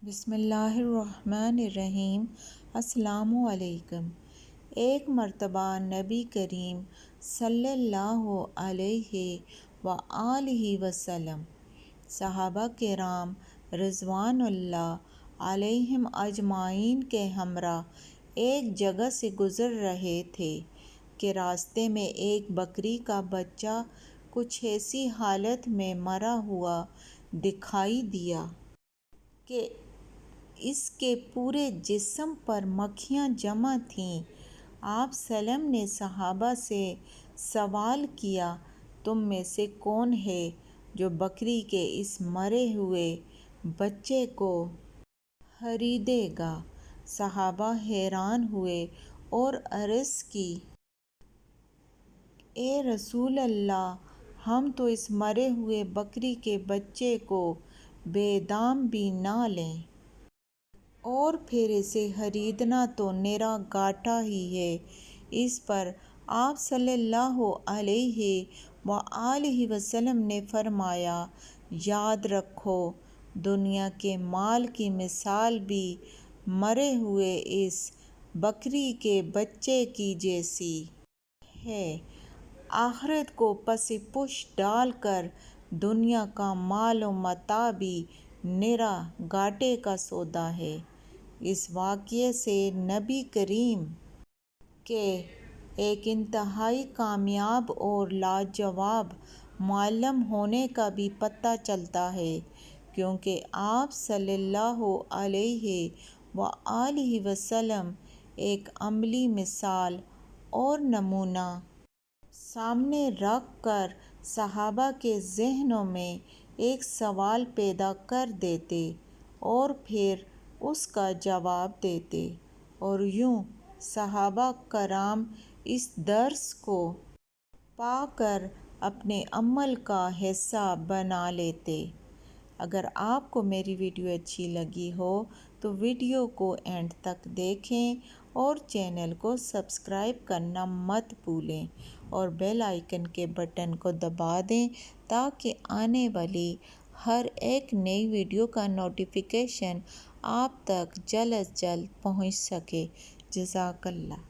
بسم اللہ الرحمن الرحیم۔ السلام علیکم۔ ایک مرتبہ نبی کریم صلی اللہ علیہ وآلہ وسلم صحابہ کرام رضوان اللہ علیہم اجمعین کے ہمراہ ایک جگہ سے گزر رہے تھے کہ راستے میں ایک بکری کا بچہ کچھ ایسی حالت میں مرا ہوا دکھائی دیا کہ اس کے پورے جسم پر مکھیاں جمع تھیں۔ آپ ﷺ نے صحابہ سے سوال کیا، تم میں سے کون ہے جو بکری کے اس مرے ہوئے بچے کو خریدے گا؟ صحابہ حیران ہوئے اور عرض کی، اے رسول اللہ، ہم تو اس مرے ہوئے بکری کے بچے کو بے دام بھی نہ لیں اور پھر اسے خریدنا تو نرا گھاٹا ہی ہے۔ اس پر آپ صلی اللہ علیہ وآلہ وسلم نے فرمایا، یاد رکھو، دنیا کے مال کی مثال بھی مرے ہوئے اس بکری کے بچے کی جیسی ہے۔ آخرت کو پس پش ڈال کر دنیا کا مال و متاع بھی نرا گھاٹے کا سودا ہے۔ اس واقعے سے نبی کریم کے ایک انتہائی کامیاب اور لاجواب معلم ہونے کا بھی پتہ چلتا ہے، کیونکہ آپ صلی اللہ علیہ وآلہ وسلم ایک عملی مثال اور نمونہ سامنے رکھ کر صحابہ کے ذہنوں میں ایک سوال پیدا کر دیتے اور پھر اس کا جواب دیتے، اور یوں صحابہ کرام اس درس کو پا کر اپنے عمل کا حصہ بنا لیتے۔ اگر آپ کو میری ویڈیو اچھی لگی ہو تو ویڈیو کو اینڈ تک دیکھیں اور چینل کو سبسکرائب کرنا مت بھولیں اور بیل آئیکن کے بٹن کو دبا دیں تاکہ آنے والی ہر ایک نئی ویڈیو کا نوٹیفیکیشن آپ تک جلد از جلد پہنچ سکے۔ جزاک اللہ۔